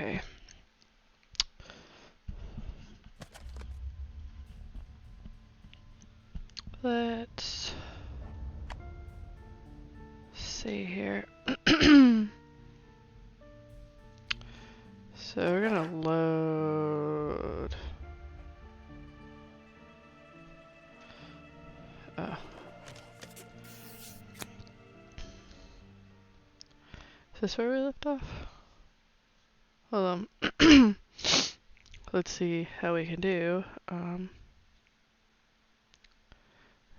Okay. Let's see here. So we're gonna load. Oh. Is this where we left off? Hold on. Let's see how we can do.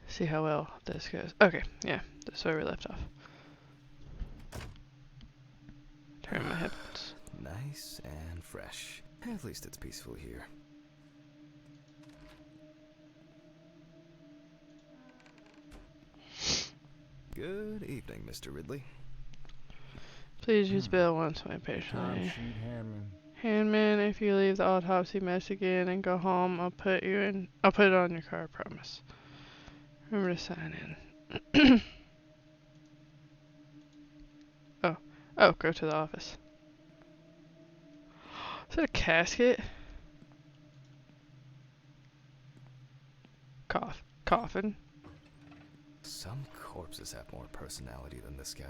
See how well this goes. Okay, yeah, that's where we left off. Turn my headphones. Nice and fresh. At least it's peaceful here. Good evening, Mr. Ridley. Please use bill once my patiently. Handman, if you leave the autopsy mess again and go home, I'll put it on your car, I promise. Remember to sign in. Oh, go to the office. Is that a casket? Coffin. Some corpses have more personality than this guy.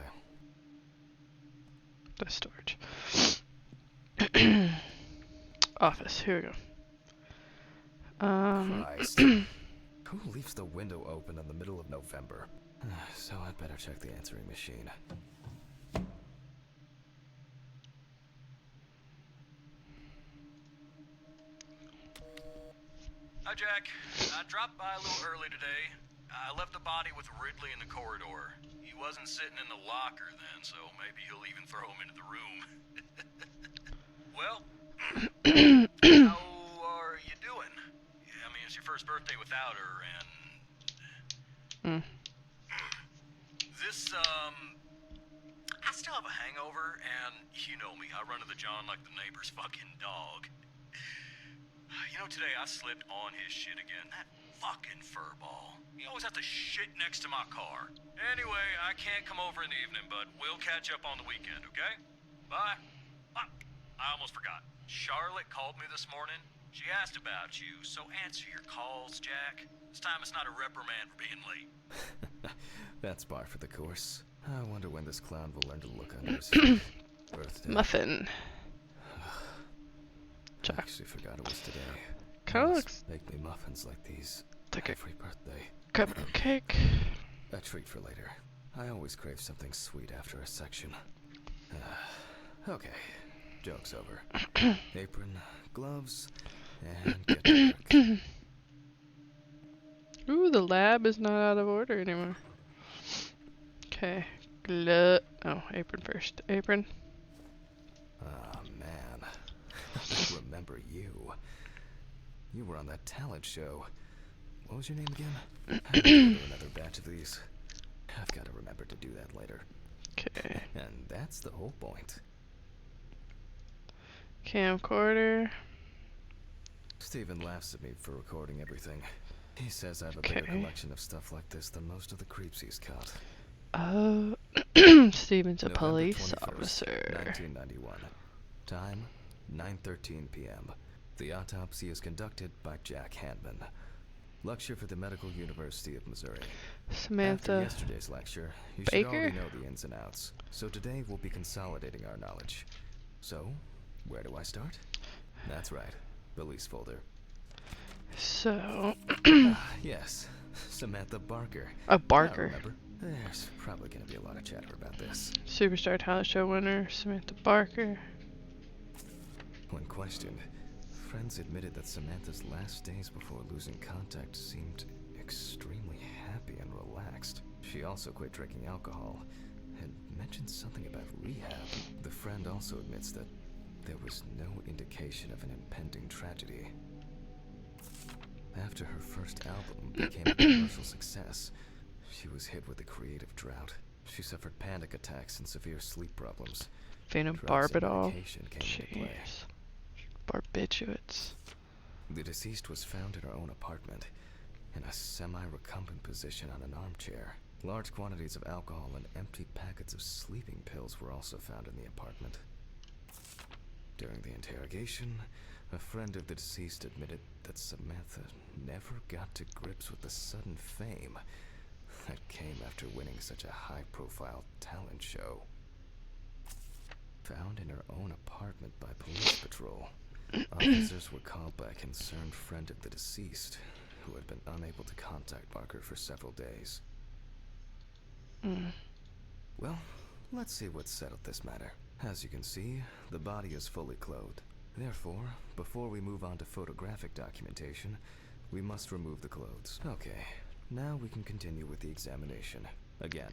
The storage. Office, here we go. Christ. Who leaves the window open in the middle of November? So I'd better check the answering machine. Hi, Jack. I dropped by a little early today. I left the body with Ridley in the corridor. He wasn't sitting in the locker then, so maybe he'll even throw him into the room. Well, how are you doing? I mean, it's your first birthday without her, and... This, I still have a hangover, and you know me, I run to the John like the neighbor's fucking dog. You know, today I slipped on his shit again. That fucking furball. He always has to shit next to my car. Anyway, I can't come over in the evening, but we'll catch up on the weekend, okay? Bye. I almost forgot. Charlotte called me this morning. She asked about you, so answer your calls, Jack. This time it's not a reprimand for being late. That's par for the course. I wonder when this clown will learn to look under his feet. Birthday. Muffin. I actually forgot it was today. Kinda looks Make me muffins like these like a every birthday. cupcake. A treat for later. I always crave something sweet after a section. Okay, joke's over. Apron, gloves, and get to work. Ooh, the lab is not out of order anymore. Okay, apron first. Apron. Ah, man. I remember you. You were on that talent show. What was your name again? I can order another batch of these. I've got to remember to do that later. Okay. And that's the whole point. Camcorder. Steven laughs at me for recording everything. He says I have a bigger collection of stuff like this than most of the creeps he's caught. Oh, Steven's a police officer. 1991. Time, 9:13 p.m. The autopsy is conducted by Jack Handman. Lecture for the Medical University of Missouri. Samantha After yesterday's lecture, you should already know the ins and outs. So today we'll be consolidating our knowledge. So, where do I start? That's right, police folder. So, Yes, Samantha Barker. Barker. Remember, there's probably going to be a lot of chatter about this. Superstar talent show winner, Samantha Barker. When questioned, friends admitted that Samantha's last days before losing contact seemed extremely happy and relaxed. She also quit drinking alcohol and mentioned something about rehab. The friend also admits that there was no indication of an impending tragedy. After her first album became a commercial success, she was hit with a creative drought. She suffered panic attacks and severe sleep problems. Phenobarbital. Jeez. Barbiturates. The deceased was found in her own apartment, in a semi-recumbent position on an armchair. Large quantities of alcohol and empty packets of sleeping pills were also found in the apartment. During the interrogation, a friend of the deceased admitted that Samantha never got to grips with the sudden fame that came after winning such a high-profile talent show. Found in her own apartment by police patrol, officers were called by a concerned friend of the deceased who had been unable to contact Barker for several days. Well, let's see what settled this matter. As you can see, the body is fully clothed. Therefore, before we move on to photographic documentation, we must remove the clothes. Okay, now we can continue with the examination. Again,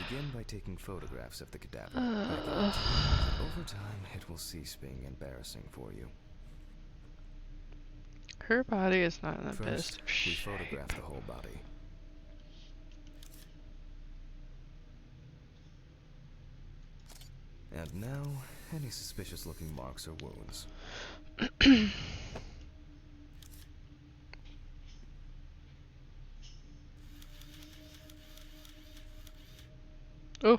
begin by taking photographs of the cadaver. Over time, it will cease being embarrassing for you. Her body is not in the best First, of we shape. photograph the whole body. And now, any suspicious-looking marks or wounds. Oh!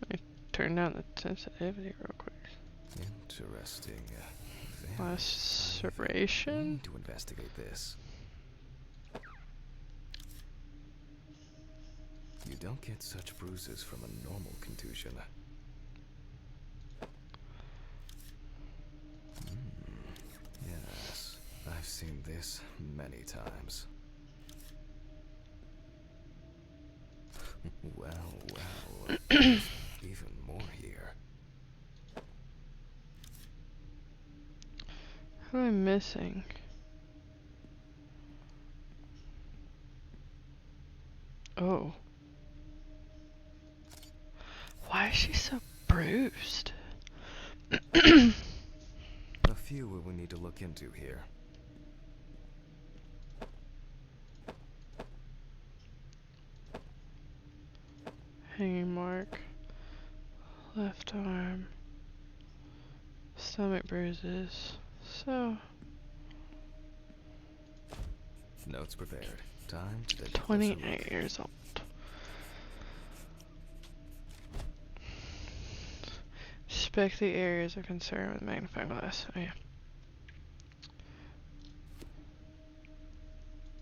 Let me turn down the sensitivity real quick. Interesting. Very Laceration? We need to investigate this. You don't get such bruises from a normal contusion. Yes, I've seen this many times. Well, there's even more here. What am I missing? Oh. Why is she so bruised? A few we will need to look into here. Hanging mark. Left arm. Stomach bruises. So, Notes prepared. Time to take a closer 28 look. years old. Inspect the areas of concern with magnifying glass. Oh yeah.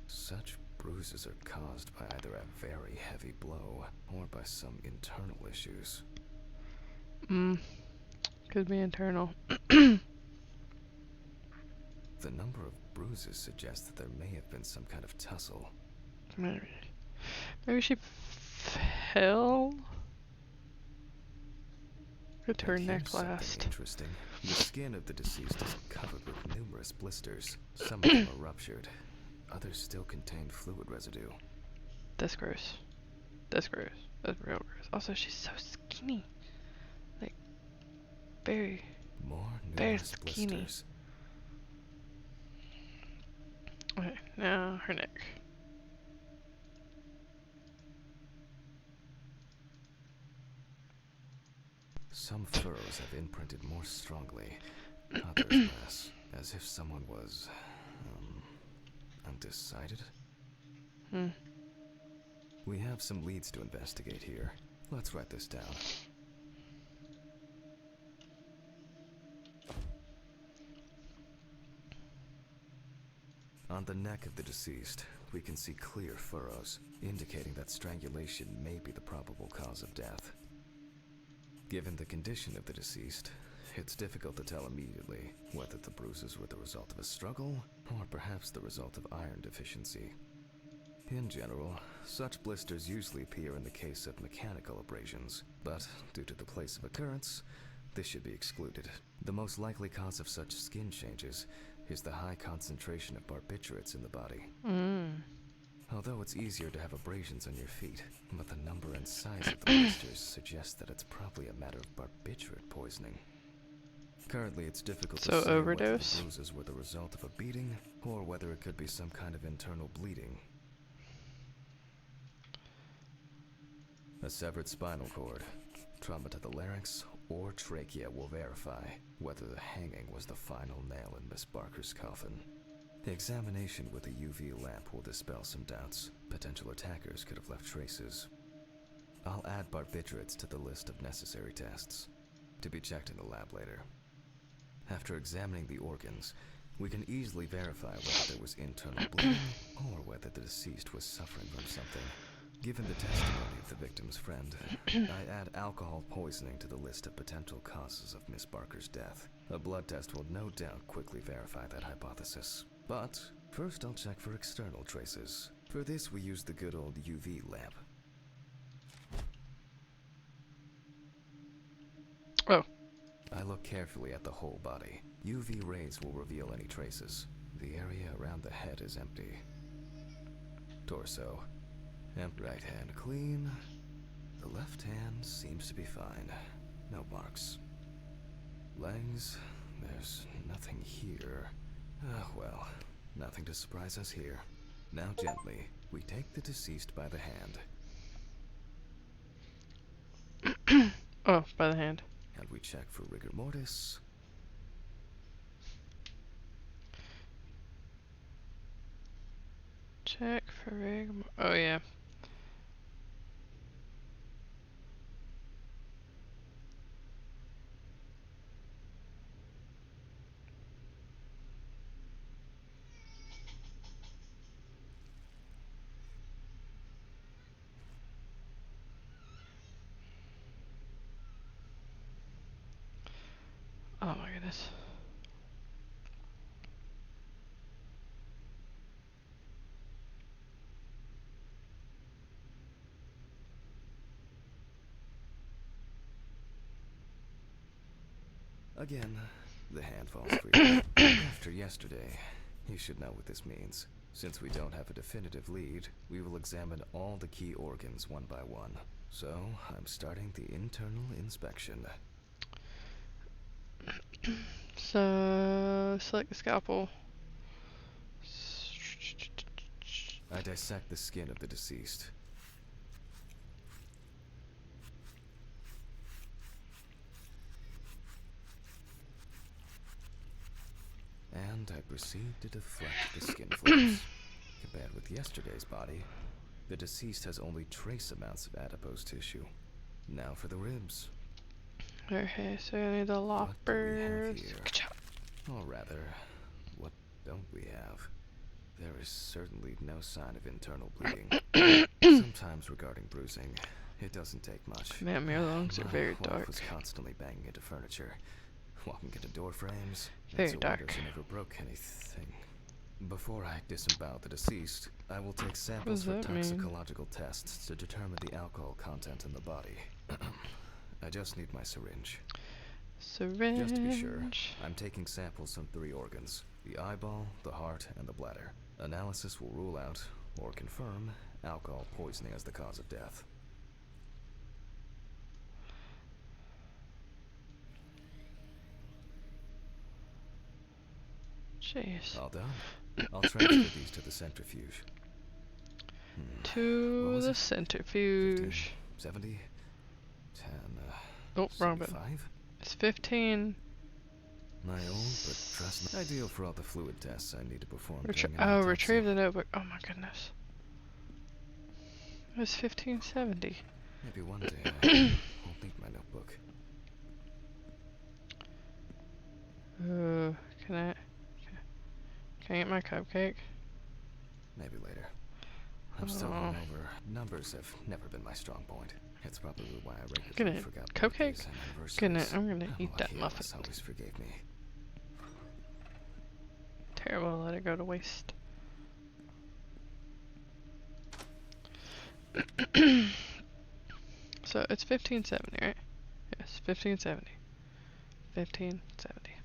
Such bruises are caused by either a very heavy blow or by some internal issues. Could be internal. The number of bruises suggests that there may have been some kind of tussle. Maybe she fell? Could her And neck here's something last. interesting. The skin of the deceased is covered with numerous blisters. Some of them are ruptured. Others still contain fluid residue. That's gross. That's gross. That's real gross. Also, she's so skinny. Like, very, More very numerous skinny. blisters. Okay, now her neck. Some furrows have imprinted more strongly, others less, as if someone was, undecided. We have some leads to investigate here. Let's write this down. On the neck of the deceased, we can see clear furrows, indicating that strangulation may be the probable cause of death. Given the condition of the deceased, it's difficult to tell immediately whether the bruises were the result of a struggle or perhaps the result of iron deficiency. In general, such blisters usually appear in the case of mechanical abrasions, but due to the place of occurrence, this should be excluded. The most likely cause of such skin changes is the high concentration of barbiturates in the body. Although it's easier to have abrasions on your feet, but the number and size of the blisters suggests that it's probably a matter of barbiturate poisoning. Currently, it's difficult to say whether overdose? the bruises were the result of a beating or whether it could be some kind of internal bleeding. A severed spinal cord, trauma to the larynx, or trachea will verify whether the hanging was the final nail in Miss Barker's coffin. The examination with a UV lamp will dispel some doubts. Potential attackers could have left traces. I'll add barbiturates to the list of necessary tests, to be checked in the lab later. After examining the organs, we can easily verify whether there was internal bleeding or whether the deceased was suffering from something. Given the testimony of the victim's friend, I add alcohol poisoning to the list of potential causes of Miss Barker's death. A blood test will no doubt quickly verify that hypothesis. But first I'll check for external traces. For this we use the good old UV lamp. Oh. I look carefully at the whole body. UV rays will reveal any traces. The area around the head is empty. Torso. Right hand clean. The left hand seems to be fine. No marks. Legs. There's nothing here. Well, nothing to surprise us here. Now gently, we take the deceased by the hand. Oh, by the hand. And we check for rigor mortis. Check for rigor mortis. Oh, yeah. Oh my goodness. Again, the hand falls free. After yesterday, you should know what this means. Since we don't have a definitive lead, we will examine all the key organs one by one. So, I'm starting the internal inspection. So, select the scalpel. I dissect the skin of the deceased. And I proceed to deflect the skin flaps. Compared with yesterday's body, the deceased has only trace amounts of adipose tissue. Now for the ribs. Okay, so I need the loppers. Good job. Or rather, what don't we have? There is certainly no sign of internal bleeding. Sometimes regarding bruising, it doesn't take much. Man, my lungs are very My wife dark. was constantly banging into furniture, walking into door frames. Very dark. She never broke anything. Before I disembowel the deceased, I will take samples for What does that mean? toxicological tests to determine the alcohol content in the body. I just need my syringe. Syringe. Just to be sure, I'm taking samples from 3 organs: the eyeball, the heart, and the bladder. Analysis will rule out, or confirm, alcohol poisoning as the cause of death. Jeez. All done. I'll transfer these to the centrifuge. What To was the it? centrifuge. 70? 10, Oh, wrong button. 75? It's 15. My old, but trust me, ideal for all the fluid tests I need to perform. during an Oh, autopsy. retrieve the notebook. Oh my goodness. It was 1570. Maybe one day I'll need my notebook. Can I get my cupcake? Maybe later. I'm still Oh. hungover. Numbers have never been my strong point. It's probably why I regularly Gonna forgot cupcake? birthdays and anniversaries. I'm gonna I'm eat that lucky muffin. Alice always forgave me. Terrible to let it go to waste. So it's 1570, right? Yes, 1570. 1570.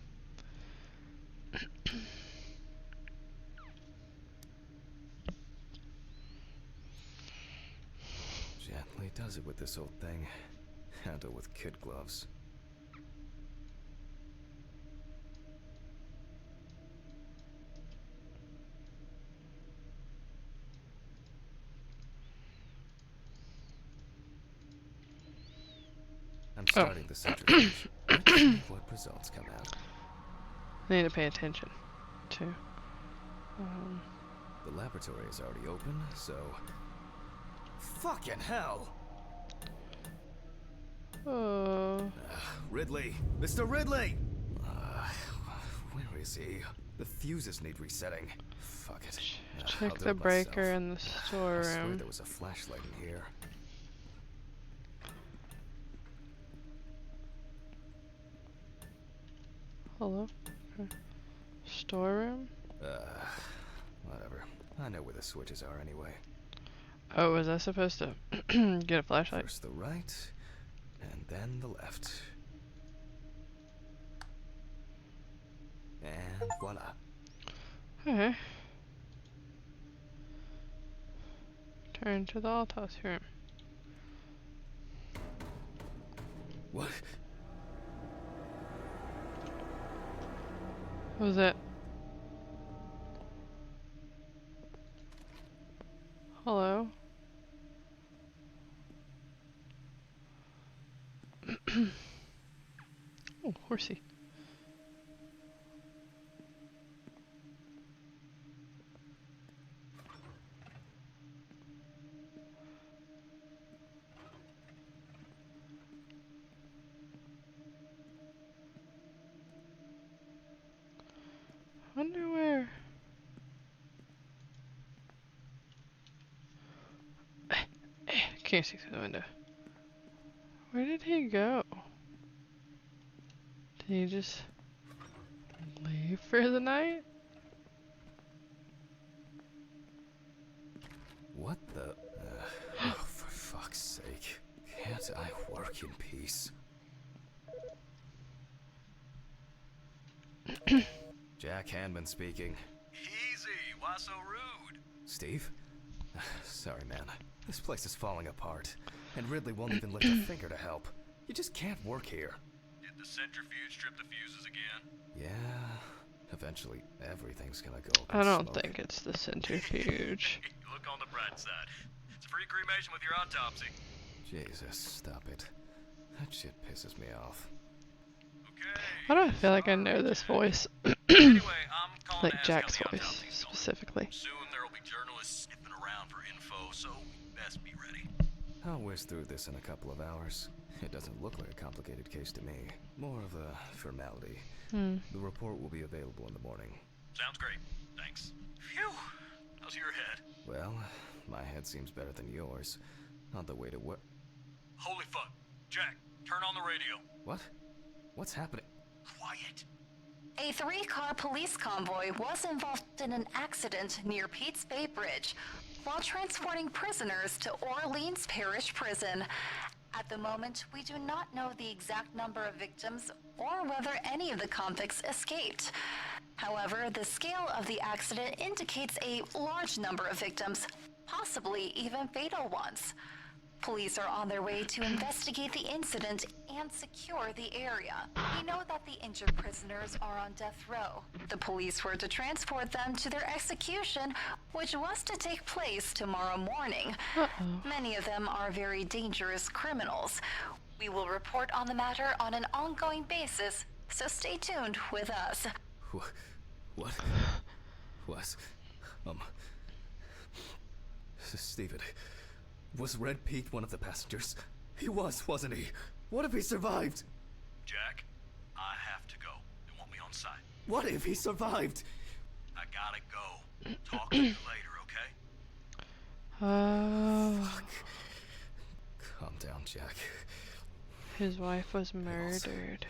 Gently does it with this old thing. Handle with kid gloves. I'm starting the centrifuge. Let's see what results come out. I need to pay attention to. The laboratory is already open, so... Fucking hell! Oh. Ridley! Mr. Ridley! see. The fuses need resetting. Fuck it. I'll Check do the it breaker myself. in the I swear storeroom. there was a flashlight in here. Hello? Okay. Storeroom? Whatever. I know where the switches are anyway. Oh, was I supposed to get a flashlight? First the right, and then the left. And voila. Okay. Turn to the autopsy room. What? What was that? Hello? Oh, horsey. Wonder where. Can't see through the window. Where did he go? Did he just leave for the night? What the? Oh, for fuck's sake. Can't I work in peace? Jack Hanman speaking. Easy, why so rude? Steve? Sorry, man. This place is falling apart, and Ridley won't even lift a finger to help. You just can't work here. Did the centrifuge trip the fuses again? Yeah, eventually everything's gonna go up in I don't smoke. think it's the centrifuge. Look on the bright side. It's a free cremation with your autopsy. Jesus, stop it. That shit pisses me off. Okay. Why do I feel like I know this voice? Anyway, I'm calling Like to ask Jack's how the voice, autopsy's going. specifically. Soon there'll be journalists sniffing around for info, so best be ready. I'll whiz through this in a couple of hours. It doesn't look like a complicated case to me. More of a formality. Hmm. The report will be available in the morning. Sounds great. Thanks. Phew. How's your head? Well, my head seems better than yours. On the way to work. Holy fuck. Jack, turn on the radio. What? What's happening? Quiet. A 3-car police convoy was involved in an accident near Pete's Bay Bridge while transporting prisoners to Orleans Parish Prison. At the moment, we do not know the exact number of victims or whether any of the convicts escaped. However, the scale of the accident indicates a large number of victims, possibly even fatal ones. Police are on their way to investigate the incident and secure the area. We know that the injured prisoners are on death row. The police were to transport them to their execution, which was to take place tomorrow morning. Many of them are very dangerous criminals. We will report on the matter on an ongoing basis, so stay tuned with us. What? What? Steven, was Red Pete one of the passengers? He was, wasn't he? What if he survived? Jack, I have to go. They want me on site. What if he survived? I gotta go. Talk to you later, okay? Oh, Calm down, Jack. his wife was murdered.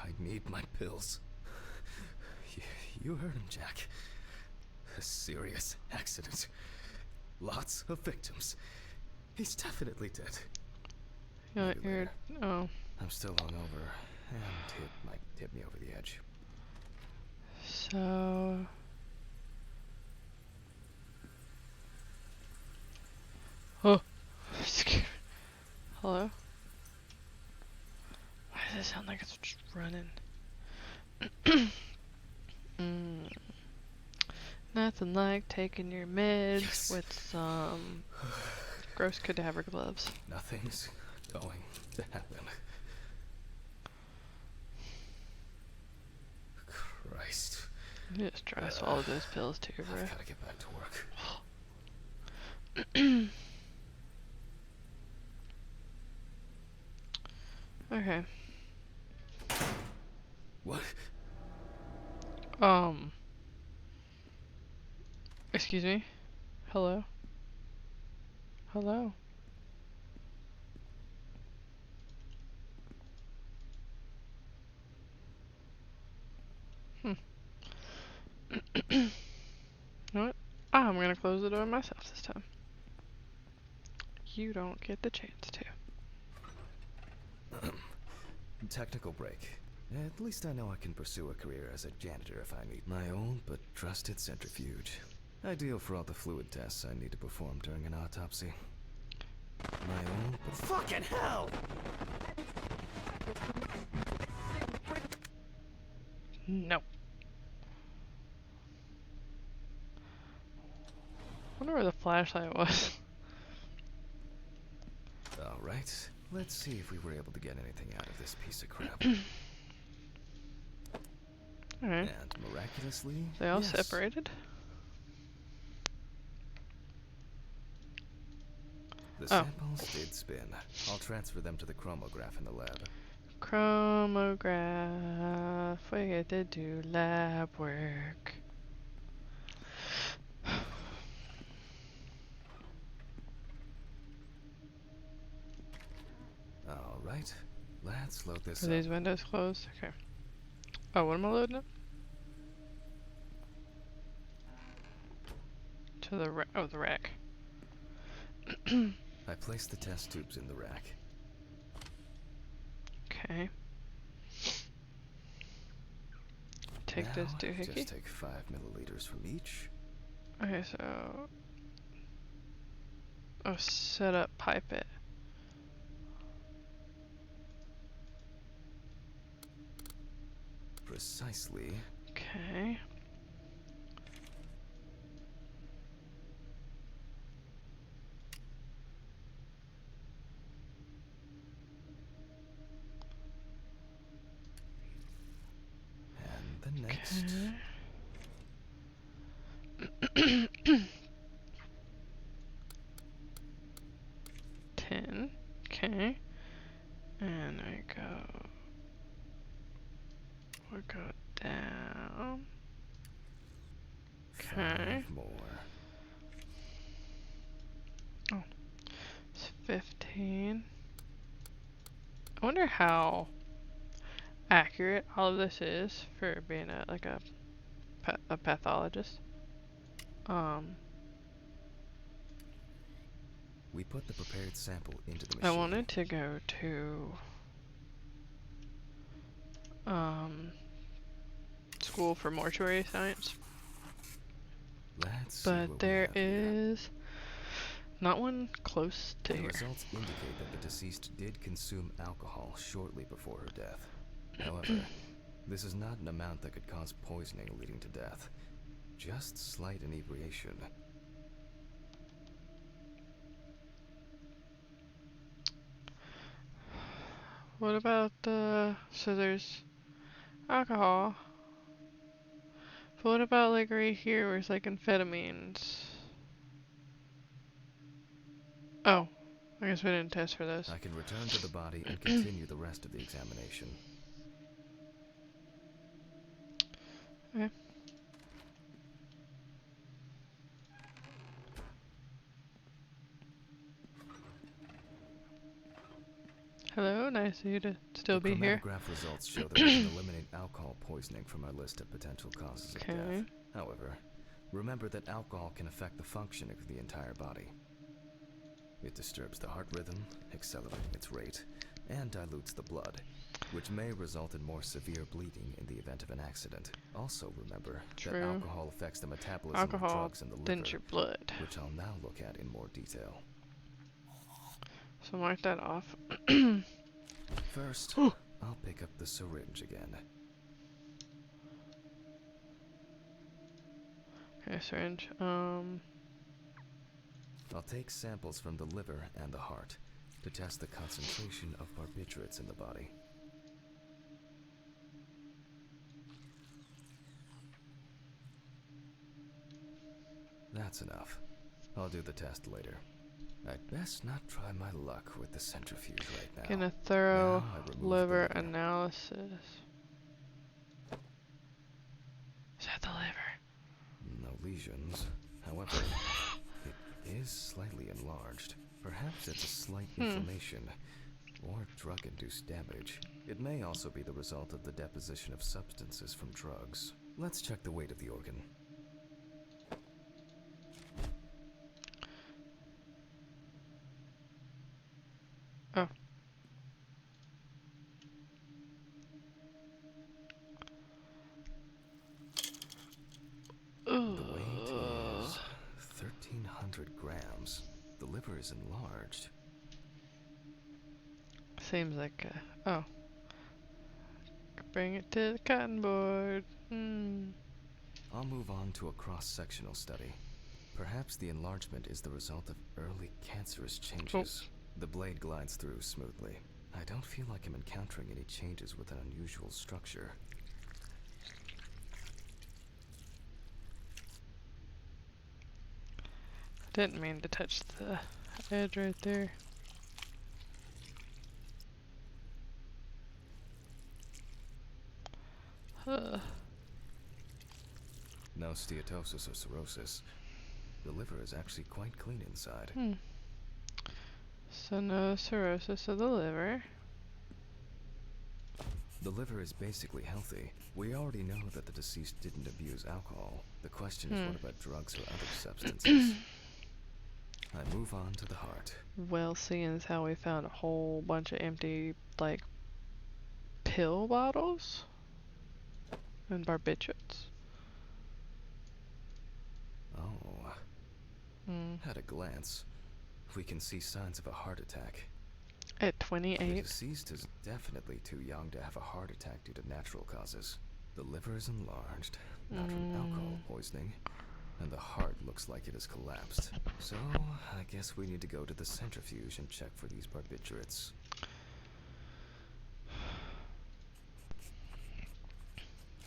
I need my pills. You heard him, Jack. A serious accident. Lots of victims. He's definitely dead. Maybe later. Oh. I'm still hungover, and it might tip me over the edge. So. Oh. Hello? Why does it sound like it's just running? Nothing like taking your meds with some gross cadaver gloves. Nothing's going to happen. Christ. You just try to swallow those pills too, bro. I've gotta get back to work. Okay. What? Excuse me? Hello? Hello? Hmm. You know what? I'm gonna close the door myself this time. You don't get the chance to. Technical break. At least I know I can pursue a career as a janitor if I need my own but trusted centrifuge. Ideal for all the fluid tests I need to perform during an autopsy. My own but fucking hell! No. Wonder where the flashlight was. Alright, let's see if we were able to get anything out of this piece of crap. Alright. And miraculously, They all yes. separated? The samples did spin. I'll transfer them to the chromograph in the lab. Chromograph. We get to do lab work. Alright, let's load this Are up. these windows closed? Okay. Oh, what am I loading up? To the the rack. I placed the test tubes in the rack. Okay. Take this Now, doohickey. just take 5 milliliters from each. Okay, so... Oh, set up pipette. Precisely. Okay. And the next. Okay. 10. Okay. And we go down. Okay. 5 more. Oh. It's 15. I wonder how accurate all of this is for being a pathologist. We put the prepared sample into the machine. I wanted to go to school for mortuary science, Let's see but what there we have here. is not one close to The here. results indicate that the deceased did consume alcohol shortly before her death. However, this is not an amount that could cause poisoning leading to death. Just slight inebriation. What about so there's alcohol. But what about like right here where it's like amphetamines? Oh, I guess we didn't test for those. I can return to the body and continue the rest of the examination. Okay. Hello, nice of you to still be here. The chromatograph results show that we can eliminate alcohol poisoning from our list of potential causes of death. However, remember that alcohol can affect the functioning of the entire body. It disturbs the heart rhythm, accelerating its rate, and dilutes the blood, which may result in more severe bleeding in the event of an accident. Also remember that alcohol affects the metabolism of drugs in the liver, thins your blood, which I'll now look at in more detail. So mark that off. First, I'll pick up the syringe again. Okay, syringe. I'll take samples from the liver and the heart to test the concentration of barbiturates in the body. That's enough. I'll do the test later. I'd best not try my luck with the centrifuge right now. Getting a thorough Now I remove the liver liver. analysis. lesions. However, it is slightly enlarged. Perhaps it's a slight inflammation or drug-induced damage. It may also be the result of the deposition of substances from drugs. Let's check the weight of the organ. Oh. The weight is 1,300 grams. The liver is enlarged. Seems like oh. Bring it to the cutting board. I'll move on to a cross-sectional study. Perhaps the enlargement is the result of early cancerous changes. Oh. The blade glides through smoothly. I don't feel like I'm encountering any changes with an unusual structure. Didn't mean to touch the edge right there. No steatosis or cirrhosis. The liver is actually quite clean inside. So no cirrhosis of the liver. The liver is basically healthy. We already know that the deceased didn't abuse alcohol. The question is, what about drugs or other substances? I move on to the heart. Well, seeing as how we found a whole bunch of empty, like, pill bottles and barbiturates. Oh. At a glance, we can see signs of a heart attack. At The 28. deceased is definitely too young to have a heart attack due to natural causes. The liver is enlarged, not from alcohol poisoning, and the heart looks like it has collapsed. So, I guess we need to go to the centrifuge and check for these barbiturates.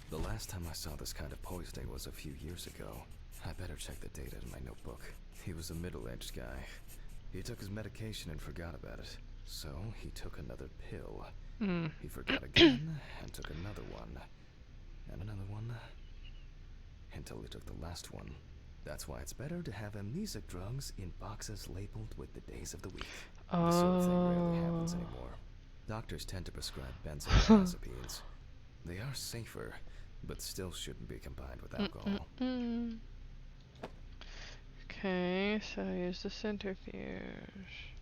The last time I saw this kind of poisoning was a few years ago. I better check the data in my notebook. He was a middle-aged guy. He took his medication and forgot about it. So, he took another pill. He forgot again, and took another one. And another one. Until he took the last one. That's why it's better to have amnesic drugs in boxes labeled with the days of the week. This sort of thing rarely happens anymore. Doctors tend to prescribe benzodiazepines. They are safer, but still shouldn't be combined with alcohol. Okay, so here's the centrifuge.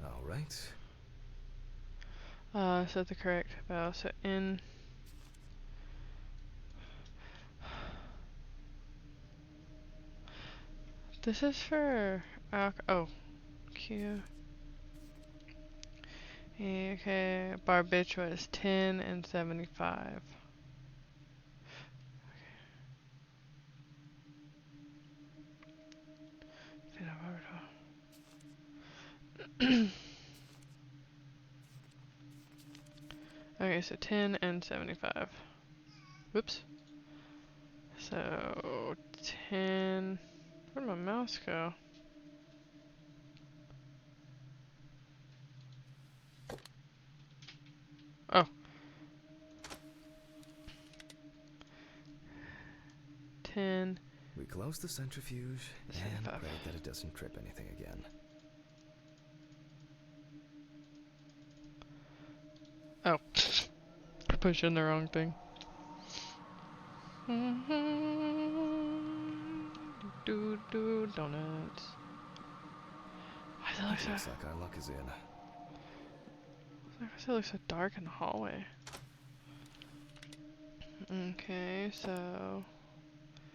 All right. Set the correct valve. So in. This is for oh, Q. Okay, barbiturate is 10 and 75. Okay, so 10 and 75. Whoops. So 10. Where'd my mouse go? Oh. 10. We close the centrifuge and 75. pray that it doesn't trip anything again. Oh. Pushing the wrong thing. Do donuts. Why does it look It so? looks like our luck is in. Why does it look so dark in the hallway? Okay, so.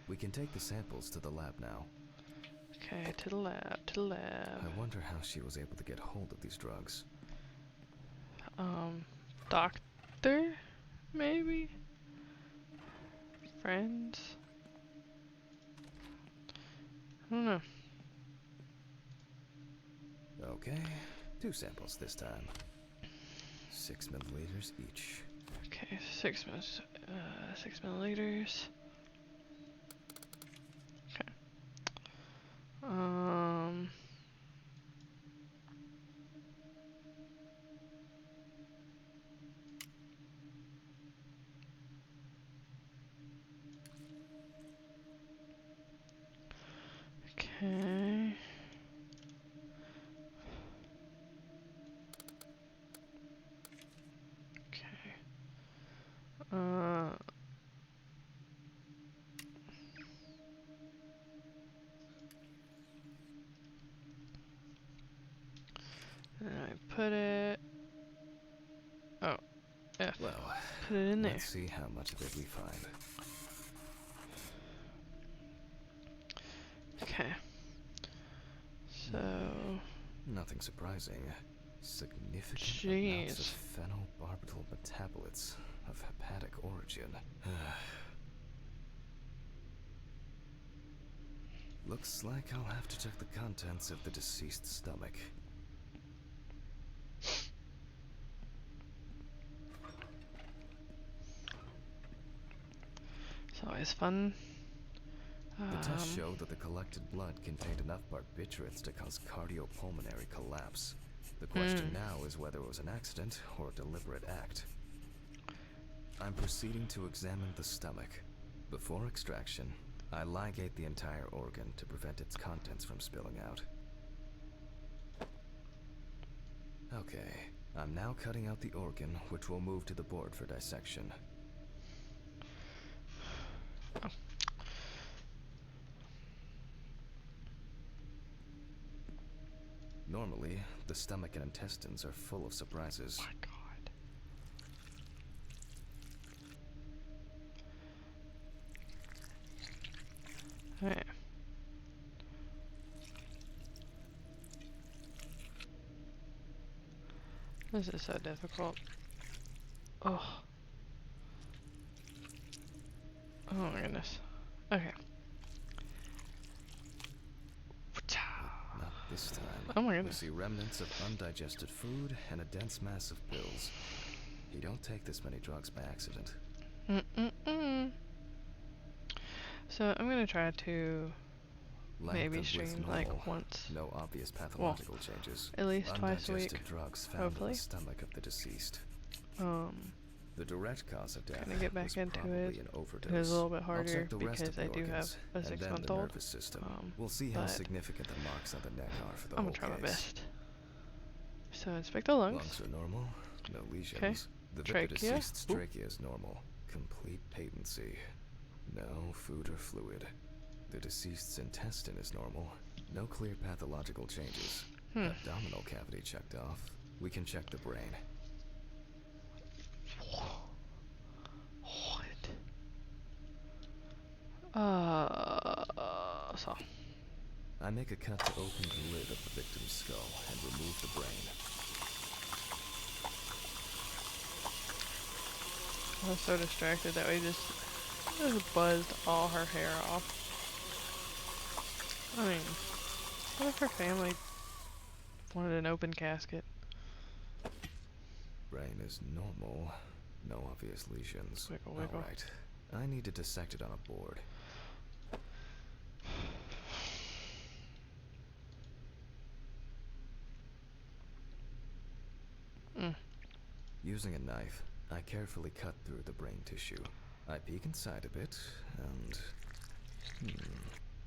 We can take the samples to the lab now. Okay, to the lab, to the lab. I wonder how she was able to get hold of these drugs. Doctor? Maybe? Friends? I don't know. Okay, 2 samples this time. 6 milliliters each. Okay, 6 milliliters. Okay. Okay. Okay. And I put it. Oh, F. Well, Put it in there. let's see how much of it we find. Okay. So. Nothing surprising. Significant amounts of phenobarbital metabolites of hepatic origin. Looks like I'll have to check the contents of the deceased's stomach. It's always fun. The test showed that the collected blood contained enough barbiturates to cause cardiopulmonary collapse. The question now is whether it was an accident or a deliberate act. I'm proceeding to examine the stomach. Before extraction, I ligate the entire organ to prevent its contents from spilling out. Okay, I'm now cutting out the organ, which will move to the board for dissection. Normally, the stomach and intestines are full of surprises. Oh my god. Alright. This is so difficult. Oh. Oh my goodness. Okay. Not this time. Oh my goodness. We see remnants of undigested food and a dense mass of pills. You don't take this many drugs by accident. So I'm gonna try to Length maybe of width stream normal. like once, No obvious pathological changes. at least twice a week, Undigested drugs found hopefully. in the stomach of the deceased. The direct cause of death Gonna get back was into probably it. an overdose. It is a little bit I'll harder check the rest because of the I do have organs, a and then the 6-month-old. nervous system. We'll see how but significant the marks on the neck are for the I'm whole gonna try my case. best. So inspect the lungs. Lungs are normal, no lesions. Okay. The Trachea. deceased's Ooh. trachea is normal. Complete patency. No food or fluid. The deceased's intestine is normal. No clear pathological changes. Abdominal cavity checked off. We can check the brain. What? So. I make a cut to open the lid of the victim's skull and remove the brain. I was so distracted that we just buzzed all her hair off. I mean, what if her family wanted an open casket? Brain is normal. No obvious lesions. Wiggle, wiggle. Alright. I need to dissect it on a board. Using a knife, I carefully cut through the brain tissue. I peek inside a bit, and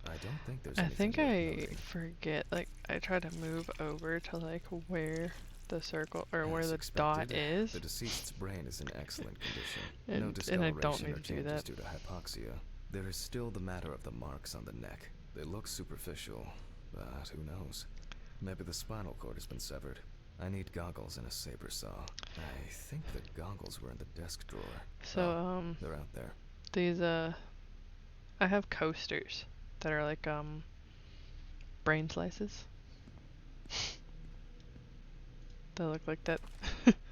I don't think there's anything worth noting. forget, like, I try to move over to, like, where the circle, or where As the dot expected, is. The deceased's brain is in excellent condition. No And I discoloration don't need or to do changes that. due to hypoxia. There is still the matter of the marks on the neck. They look superficial, but who knows? Maybe the spinal cord has been severed. I need goggles and a saber saw. I think the goggles were in the desk drawer. So, They're out there. these, I have coasters that are like, brain slices. They look like that.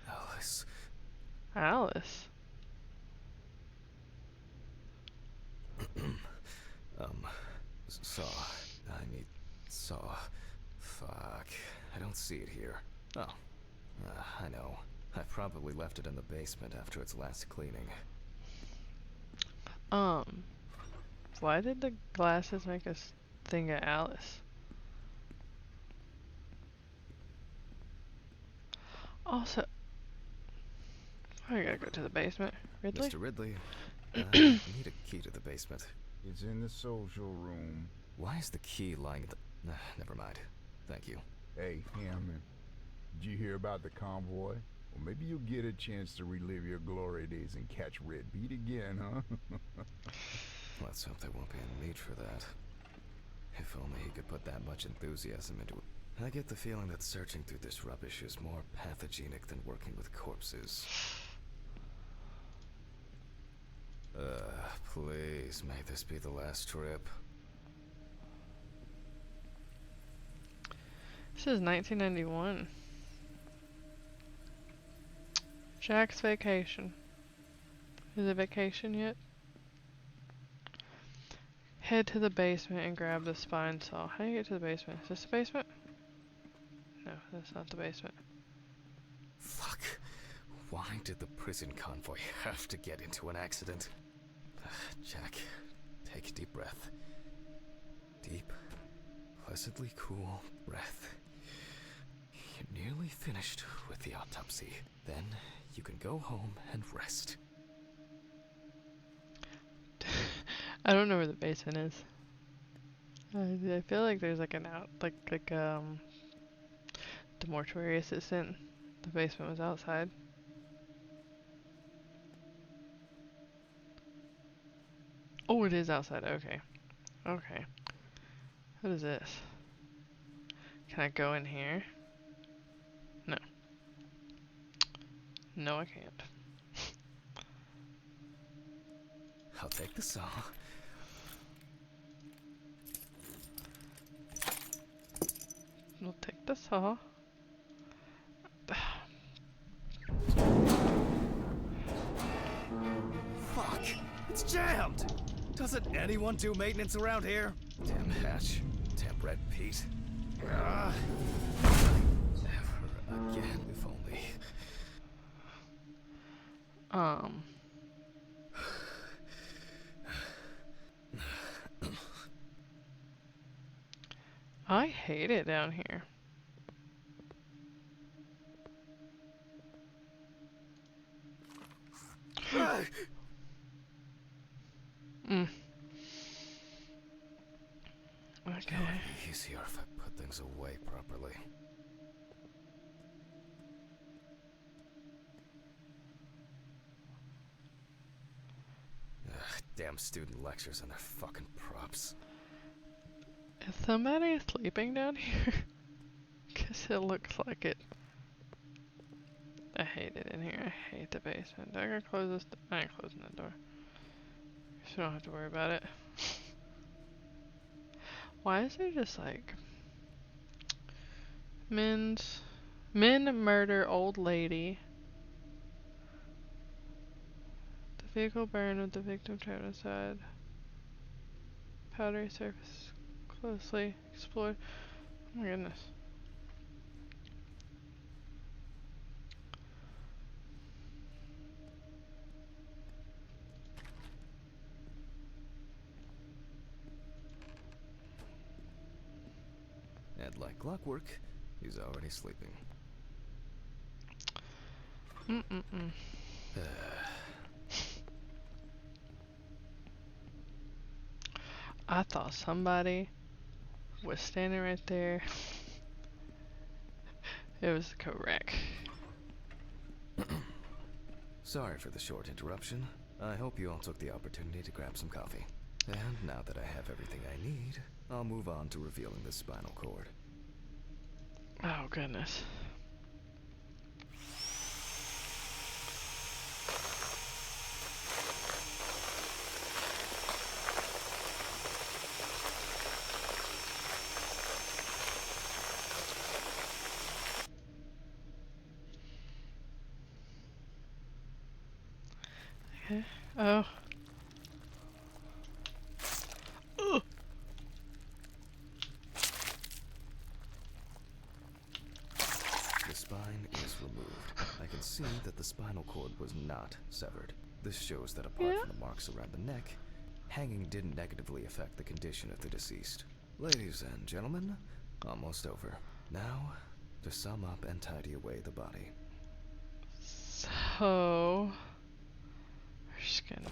Alice. Alice. Saw. I need saw. Fuck. I don't see it here. Oh. I know. I probably left it in the basement after its last cleaning. Why did the glasses make us think of Alice? Also, I gotta go to the basement. Ridley? Mr. Ridley, I need a key to the basement. It's in the social room. Why is the key lying at the Never mind. Thank you. Hey, Hammond, did you hear about the convoy? Well, maybe you'll get a chance to relive your glory days and catch Red Beat again, huh? Let's hope there won't be a need for that. If only he could put that much enthusiasm into it. I get the feeling that searching through this rubbish is more pathogenic than working with corpses. Please, may this be the last trip. This is 1991. Jack's vacation. Is it vacation yet? Head to the basement and grab the spine saw. How do you get to the basement? Is this the basement? No, that's not the basement. Fuck. Why did the prison convoy have to get into an accident? Jack, take a deep breath. Deep, pleasantly cool breath. You're nearly finished with the autopsy. Then you can go home and rest. I don't know where the basement is. I feel like there's like an the mortuary assistant. The basement was outside. Oh, it is outside. Okay. Okay. What is this? Can I go in here? No. No, I can't. I'll take the saw. We'll take the saw. Fuck! It's jammed! Doesn't anyone do maintenance around here? Damn hatch. Damn Red Pete. Never again, if only. I hate it down here. Okay. It would be easier if I put things away properly. Damn student lectures and their fucking props. Is somebody sleeping down here? 'Cause it looks like it. I hate it in here. I hate the basement. I gotta close this. I ain't closing the door. So I don't have to worry about it. Why is there just like men murder old lady. The vehicle burned with the victim trapped inside. Powdery surface closely explored. Oh my goodness. And like clockwork, he's already sleeping. I thought somebody was standing right there. It was correct. Sorry for the short interruption. I hope you all took the opportunity to grab some coffee. And now that I have everything I need, I'll move on to revealing the spinal cord. Oh goodness. Okay. Oh. The spine is removed. I can see that the spinal cord was not severed. This shows that apart from the marks around the neck, hanging didn't negatively affect the condition of the deceased. Ladies and gentlemen, almost over. Now, to sum up and tidy away the body. So we're just gonna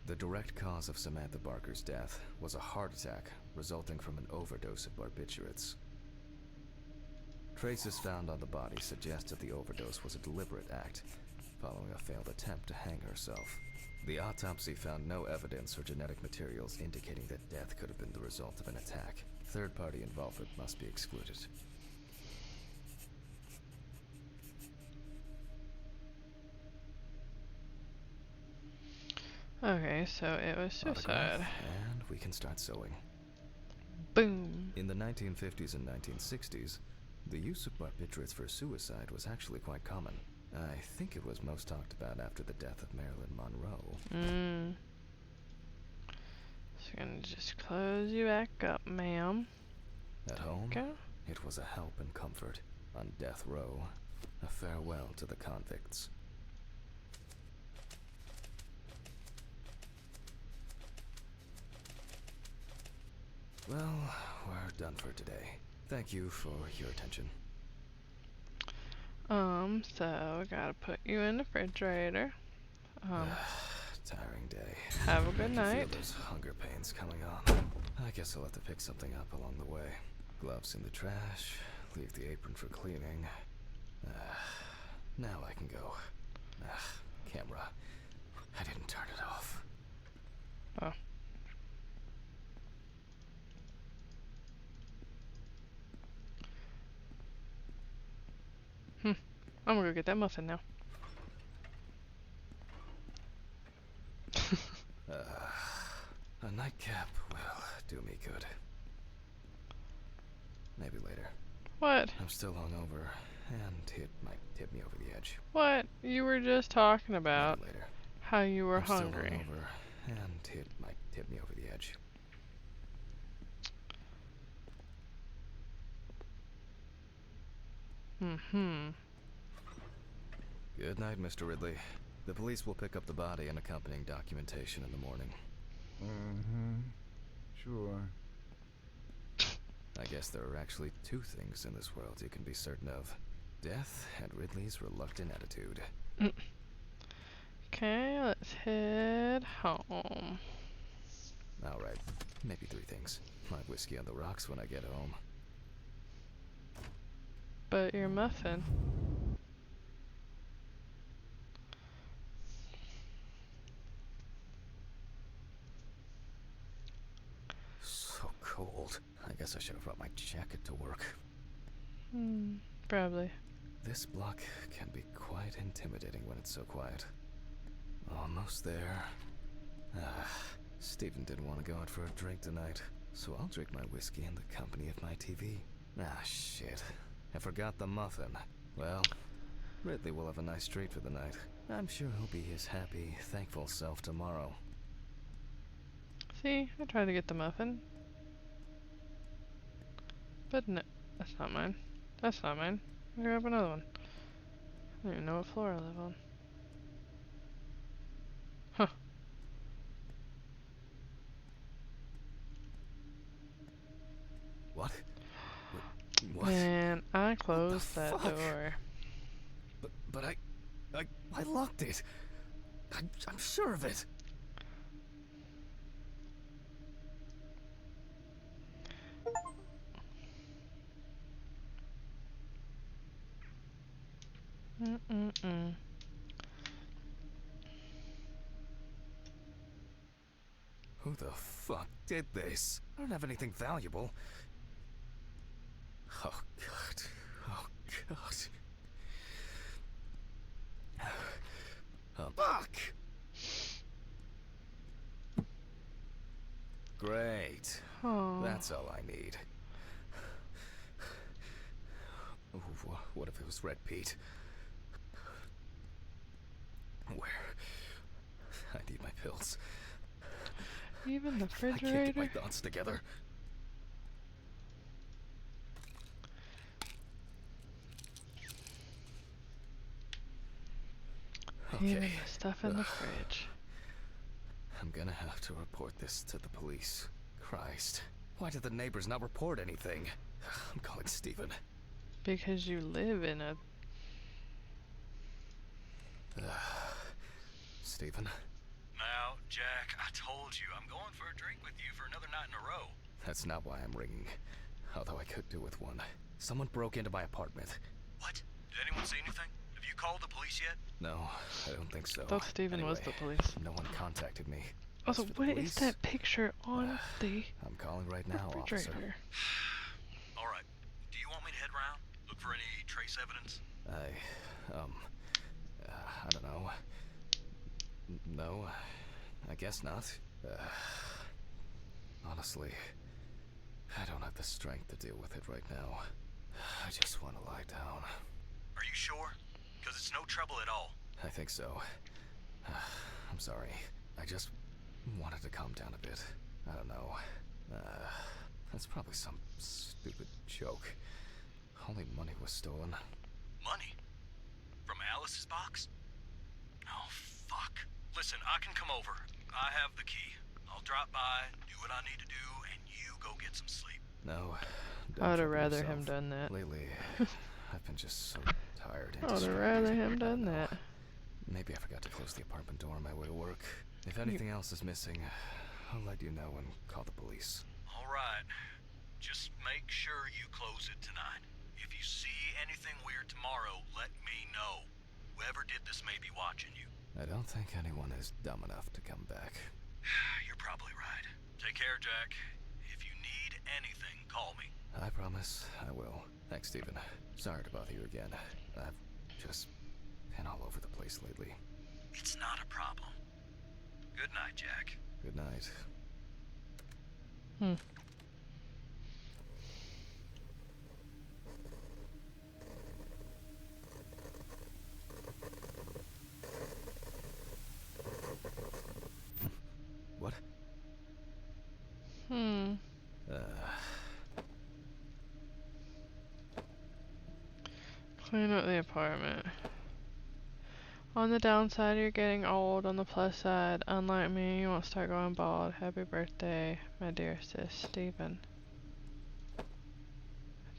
The direct cause of Samantha Barker's death was a heart attack resulting from an overdose of barbiturates. Traces found on the body suggest that the overdose was a deliberate act, following a failed attempt to hang herself. The autopsy found no evidence or genetic materials indicating that death could have been the result of an attack. Third-party involvement must be excluded. Okay, so it was suicide. Autograph, and we can start sewing. Boom. In the 1950s and 1960s, the use of barbiturates for suicide was actually quite common. I think it was most talked about after the death of Marilyn Monroe. So I'm gonna just close you back up, ma'am. At home, Okay. it was a help and comfort. On death row, a farewell to the convicts. Well, we're done for today. Thank you for your attention. So gotta put you in the refrigerator. Tiring day. Have a good I can night. feel those hunger pains coming on. I guess I'll have to pick something up along the way. Gloves in the trash. Leave the apron for cleaning. Now I can go. Camera. I didn't turn it off. Oh. I'm gonna go get that muffin now. A nightcap will do me good. Maybe later. What? I'm still hungover, and it might tip me over the edge. What? You were just talking about Maybe later. how you were I'm still hungry. hungover, and it might tip me over the edge. Good night, Mr. Ridley. The police will pick up the body and accompanying documentation in the morning. Sure. I guess there are actually two things in this world you can be certain of. Death and Ridley's reluctant attitude. Okay, let's head home. Alright, maybe three things. My whiskey on the rocks when I get home. But your muffin. So cold. I guess I should have brought my jacket to work. Probably. This block can be quite intimidating when it's so quiet. Almost there. Stephen didn't want to go out for a drink tonight, so I'll drink my whiskey in the company of my TV. Shit. I forgot the muffin. Well, Ridley will have a nice treat for the night. I'm sure he'll be his happy, thankful self tomorrow. See, I tried to get the muffin. But no, that's not mine. That's not mine. I'll grab another one. I don't even know what floor I live on. Huh. What? What? Man, I closed that fuck? door. But I locked it. I'm sure of it. Who the fuck did this? I don't have anything valuable. Oh god. Oh god. Fuck! Great. Oh. That's all I need. Ooh, what if it was Red Pete? Where? I need my pills. Even the I can't get refrigerator? my thoughts together. Even Okay. the stuff in the fridge. I'm gonna have to report this to the police. Christ. Why did the neighbors not report anything? I'm calling Stephen. Because you live in a... Stephen? Now, Jack, I told you, I'm going for a drink with you for another night in a row. That's not why I'm ringing. Although I could do with one. Someone broke into my apartment. What? Did anyone see anything? Have you called the police yet? No, I don't think so. I thought Steven was the police. No one contacted me. Also, As for the what is police, that picture on the I'm calling right now, officer. refrigerator? All right. Do you want me to head around? Look for any trace evidence? I don't know. No, I guess not. Honestly, I don't have the strength to deal with it right now. I just want to lie down. Are you sure? Because it's no trouble at all. I think so. I'm sorry. I just wanted to calm down a bit. I don't know. That's probably some stupid joke. Only money was stolen. Money? From Alice's box? Oh, fuck. Listen, I can come over. I have the key. I'll drop by, do what I need to do, and you go get some sleep. No. I would have trouble rather yourself. him done that. Lately, I've been just so tired. I would have rather him done that. Maybe I forgot to close the apartment door on my way to work. If anything else is missing, I'll let you know and call the police. All right. Just make sure you close it tonight. If you see anything weird tomorrow, let me know. Whoever did this may be watching you. I don't think anyone is dumb enough to come back. You're probably right. Take care, Jack. If you need anything, call me. I promise I will. Thanks, Steven. Sorry to bother you again. I've just been all over the place lately. It's not a problem. Good night, Jack. Good night. What? Clean up the apartment. On the downside, you're getting old. On the plus side, unlike me, you won't start going bald. Happy birthday, my dear sis, Stephen.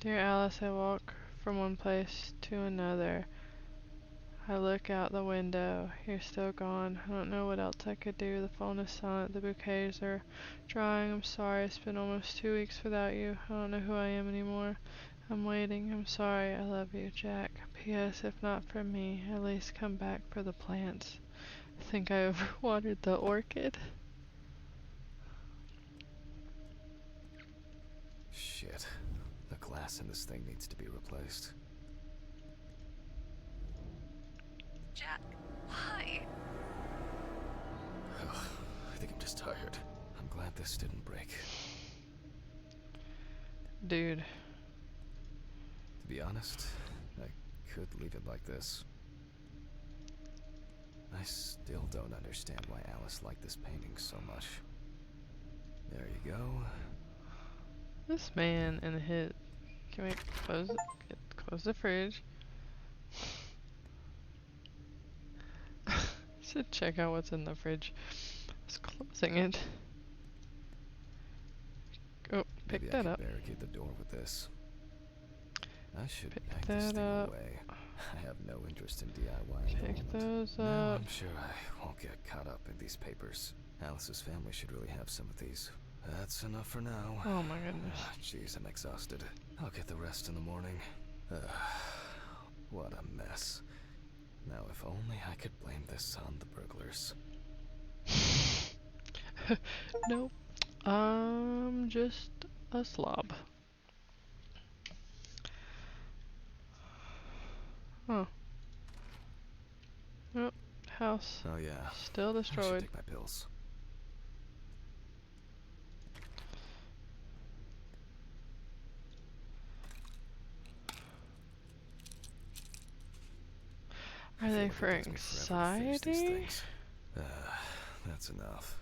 Dear Alice, I walk from one place to another. I look out the window. You're still gone. I don't know what else I could do. The phone is silent. The bouquets are drying. I'm sorry. It's been almost 2 weeks without you. I don't know who I am anymore. I'm waiting. I'm sorry. I love you, Jack. P.S. If not for me, at least come back for the plants. I think I overwatered the orchid. Shit. The glass in this thing needs to be replaced. Jack, why? I think I'm just tired. I'm glad this didn't break. Dude. To be honest, I could leave it like this. I still don't understand why Alice liked this painting so much. There you go. This man and his... Can we close it? Close the fridge. Should check out what's in the fridge. Just closing it. Oh, pick Maybe that I up. could barricade the door with this. I should Pick pack this that thing up. away. I have no interest in DIY. Pick those No, up. I'm sure I won't get caught up in these papers. Alice's family should really have some of these. That's enough for now. Oh my goodness. Jeez, I'm exhausted. I'll get the rest in the morning. What a mess. Now, if only I could blame this on the burglars. Nope. I'm just a slob. Oh. Nope. House. Oh yeah. Still I should destroyed. take my pills. Are they I feel for like it takes me forever to finish these anxiety? things. That's enough.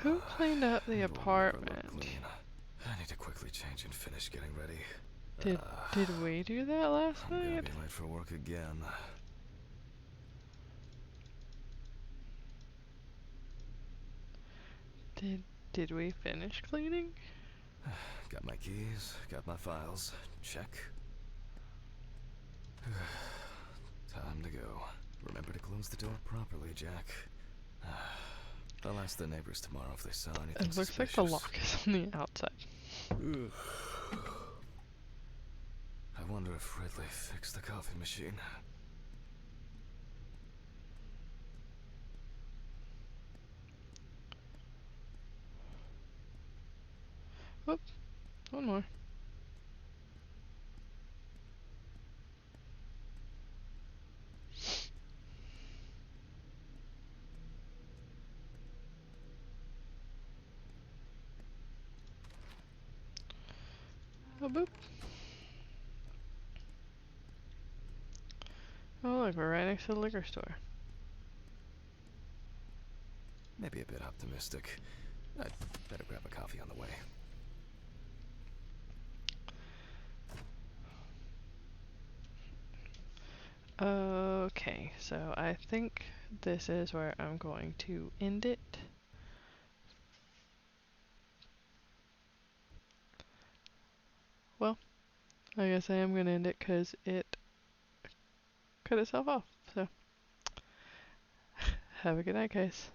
Who cleaned up the It will never look apartment? clean. I need to quickly change and finish getting ready. Did we do that last I'm gonna night? be late for work again. Did we finish cleaning? Got my keys, got my files. Check. Time to go. Remember to close Close the door properly, Jack. I'll ask the neighbors tomorrow if they saw anything It looks suspicious. like the lock is on the outside. Ugh. I wonder if Ridley fixed the coffee machine. Oh, one more. Oh, boop. Oh, look, we're right next to the liquor store. Maybe a bit optimistic. I'd better grab a coffee on the way. Okay, so I think this is where I'm going to end it. Well, I guess I am going to end it because it cut itself off. So, have a good night, guys.